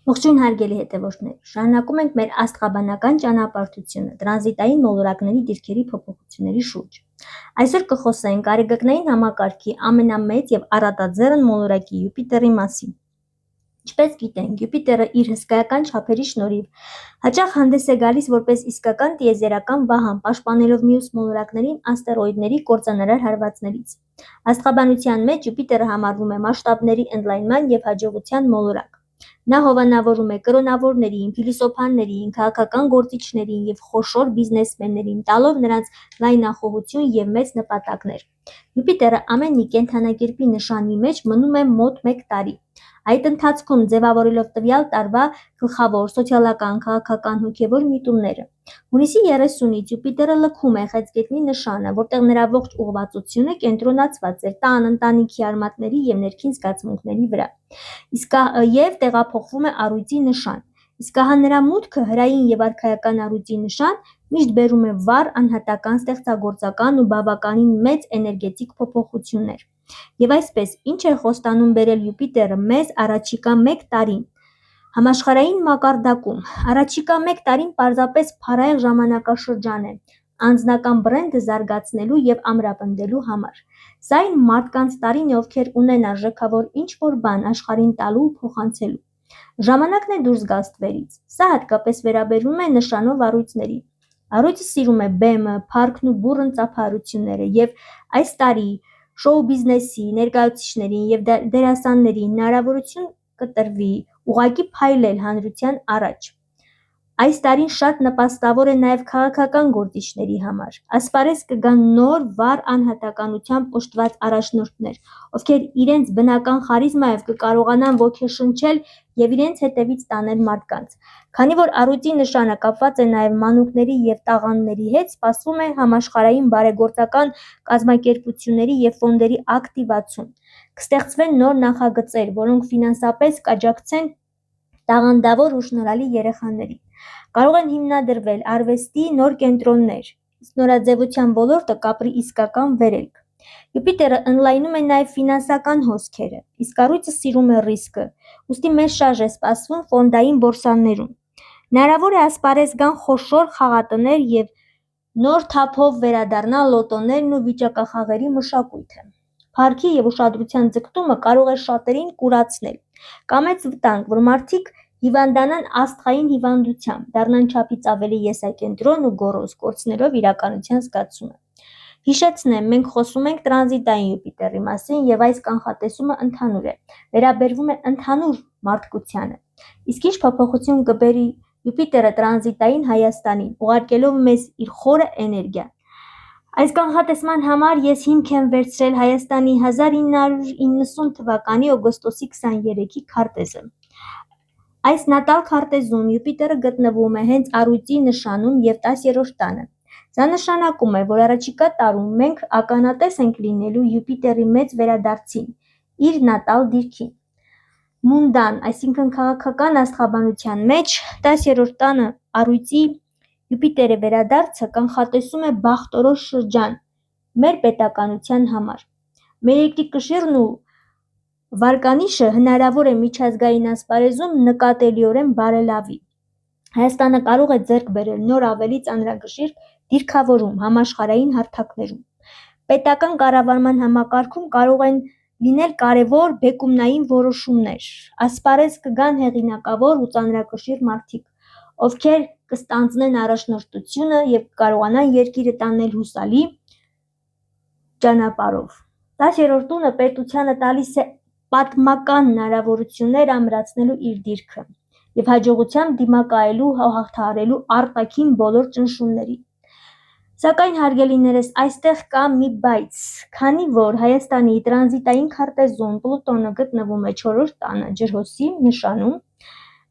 Ողջույն հարգելի հետևորդներ, շարունակում ենք մեր աստղաբանական ճանապարհորդությունը տրանզիտային մոլորակների դիրքերի փոփոխությունների շուրջ։ Այսօր կխոսենք արեգակնային համակարգի ամենամեծ եւ առատաձեռն մոլորակի Յուպիտերի մասին։ Ինչպես գիտենք, Յուպիտերը իր հսկայական չափերի շնորհիվ հաճախ հանդես է գալիս որպես իսկական տիեզերական վահան, պաշտպանելով մյուս մոլորակներին աստերոիդների կործանարար հարվածներից։ Աստղաբանության մեջ Յուպիտերը համարվում է մասշտաբների ընդլայնման եւ հաջողության մոլորակ։ Նա հովանավորում է կրոնավորներին, փիլիսոփաներին, քաղաքական գործիչներին եւ խոշոր բիզնեսմեններին, տալով նրանց լայնախոհություն եւ մեծ նպատակներ։ Յուպիտերը ամեն մի կենդանակերպի նշանի մեջ մնում է մոտ 1 տարի։ Այդ ընթացքում ձևավորելով տվյալ տարվա գլխավոր սոցիալական, քաղաքական, հոգևոր միտումները։ Հունիսի 30-ից Յուպիտերը լքում է Խեցգետնի նշանը, որտեղ նրա ողջ ուղղվածությունը կենտրոնացված էր տան, ընտանիքի արմատների եւ ներքին զգացմունքների վրա։ Եվ տեղափոխվում է առույցի նշան։ Իսկ ահա նրա մուտքը հրային եւ արքայական առույցի նշան միշտ բերում է վառ, անհատական, ստեղծագործական ու բավականին մեծ էներգետիկ փոփոխություններ։ Եվ այսպես, ինչ է խոստանում բերել Յուպիտերը մեզ առաջիկա 1 տարին։ Համաշխարհային մակարդակում առաջիկա 1 տարին պարզապես փառահեղ ժամանակաշրջան է անձնական բրենդը զարգացնելու եւ ամրապնդելու համար։ Սա այն մարդկանց տարին է, ովքեր ունեն արժեքավոր ինչ-որ բան աշխարհին տալու ու փոխանցելու։ Ժամանակն է դուրս գալ ստվերից։ Սա հատկապես վերաբերվում է նշանով առույցներին։ Առույցը սիրում է բեմը, փառքն ու բուռն ծափահարությունները եւ այս տարի շոու բիզնեսի ներկայացուցիչներին եւ դերասաններին հնարավորություն կտրվի ուղղակի փայլել հանրության առաջ։ Այս տարին շատ նպաստավոր է նաև քաղաքական գործիչների համար։ Ասպարեզ կգան նոր, վառ անհատականությամբ օժտված առաջնորդներ, ովքեր իրենց բնական խարիզմայով կկարողանան ոգեշնչել եւ իրենց հետևից տանել մարդկանց։ Քանի որ առույցի նշանը կապված է նաև մանուկների եւ տաղանդների հետ, սպասվում է համաշխարհային բարեգործական կազմակերպությունների եւ ֆոնդերի ակտիվացում։ Կստեղծվեն նոր նախագծեր, որոնք ֆինանսապես կաջակցեն տաղանդավոր ու շնորհալի երեխաներին։ Կարող են հիմնադրվել արվեստի նոր կենտրոններ, իսկ նորաձևության ոլորտը կապրի իսկական վերելք։ Յուպիտերը ընդլայնում է նաև ֆինանսական հոսքերը, իսկ առույցը սիրում է ռիսկը, ուստի մեծ շարժ է սպասվում ֆոնդային բորսաներում։ Հնարավոր է ասպարեզ գան խոշոր խաղատներ եւ նոր թափով վերադառնա լոտոներն ու վիճակախաղերի մշակույթը։ Փառքի եւ ուշադրության ձգտումը կարող է շատերին կուրացնել։ Կա մեծ վտանգ, որ մարդիկ հիվանդանան աստղային հիվանդությամբ, դառնան չափից ավելի եսակենտրոն ու գոռոզ, կորցնելով իրականության զգացումը։ Հիշեցնեմ, մենք խոսում ենք տրանզիտային Յուպիտերի մասին եւ այս կանխատեսումը ընդհանուր է, վերաբերվում է ընդհանուր մարդկությանը։ Իսկ ինչ փոփոխություն կբերի Յուպիտերը տրանզիտային Հայաստանին, ուղարկելով մեզ իր խորը էներգիան։ Այս կանխատեսման համար ես հիմք եմ վերցրել Հայաստանի 1990 թվականի օգոստոսի 23-ի քարտեզը։ Այս նատալ քարտեզում Յուպիտերը գտնվում է հենց առույցի նշանում եւ 10-րդ տանը։ Սա նշանակում է, որ առաջիկա տարում մենք ականատես ենք լինելու Յուպիտերի մեծ վերադարձին իր նատալ դիրքին։ Մունդան, այսինքն քաղաքական աստղաբանության մեջ 10-րդ տանը առույցի Յուպիտերի վերադարձը կանխատեսում է բախտորոշ շրջան մեր պետականության համար։ Մեր երկրի կշիռն ու վարկանիշը հնարավոր է միջազգային ասպարեզում նկատելիորեն բարելավի։ Հայաստանը կարող է ձեռք բերել նոր ավելի ծանրակշիռ դիրքավորում համաշխարհային հարթակներում։ Պետական կառավարման համակարգում կարող են լինել կարևոր բեկումնային որոշումներ։ Ասպարեզ կգան հեղինակավոր ու ծանրակշիռ մարդիկ, ովքեր կստանձնեն առաջնորդությունը եւ կարողանան երկիրը տանել հուսալի ճանապարհով։ 10-րդ տունը պետությանը տալիս է պատմական հնարավորություններ ամրացնելու իր դիրքը եւ հաջողությամբ դիմակայելու հաղթահարելու արտաքին բոլոր ճնշումներին։ Սակայն հարգելիներս, այստեղ կա մի բայց, քանի որ Հայաստանի տրանզիտային քարտեզում Պլուտոնը գտնվում է 4-րդ տանը ջրհոսի նշանում,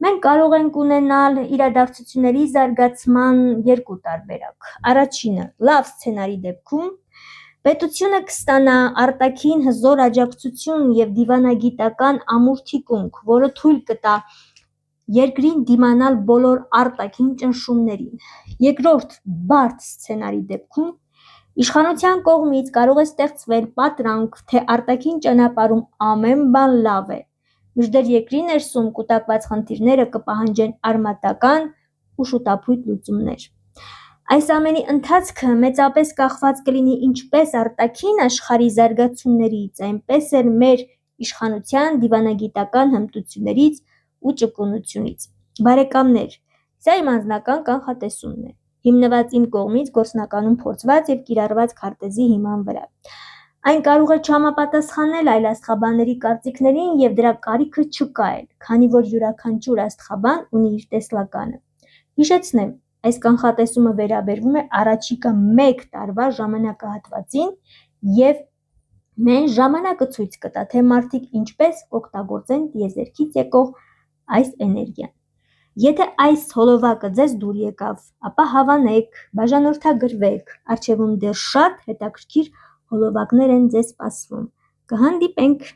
մենք կարող ենք ունենալ իրադարձությունների զարգացման երկու տարբերակ։ Առաջինը՝ լավ սցենարի դեպքում պետությունը կստանա արտաքին հզոր աջակցություն եւ դիվանագիտական ամուր թիկունք, որը թույլ կտա երկրին դիմանալ բոլոր արտաքին ճնշումներին։ Երկրորդ՝ բարդ սցենարի դեպքում իշխանության կողմից կարող է ստեղծվել պատրանք, թե արտաքին ճանապարհում ամեն բան լավ է, Մինչդեռ երկրի ներսում կուտակված խնդիրները կպահանջեն արմատական ու շուտափույթ լուծումներ։ Այս ամենի ընթացքը մեծապես կախված կլինի ինչպես արտաքին աշխարհի զարգացումներից, այնպես էլ մեր իշխանության դիվանագիտական հմտություններից ու ճկունությունից։ Բարեկամներ, սա իմ անձնական կանխատեսումն է, հիմնված իմ կողմից գործնականում փորձված եւ կիրառված քարտեզի հիման վրա։ Այն կարող է չհամապատասխանել այլ աստղաբանների կարծիքներին եւ դրա կարիքը չկա էլ, քանի որ յուրաքանչյուր աստղաբան ունի իր տեսլականը։ Հիշեցնեմ, այս կանխատեսումը վերաբերվում է առաջիկա 1 տարվա ժամանակահատվածին եւ մեզ ժամանակը ցույց կտա, թե մարդիկ ինչպես կօգտագործեն տիեզերքից եկող այս էներգիան։ Եթե այս հոլովակը ձեզ դուր եկավ, ապա հավանեք, բաժանորդագրվեք, առջևում դեռ շատ հետաքրքիր հոլովակներ են ձեզ սպասվում։ Կհանդիպենք։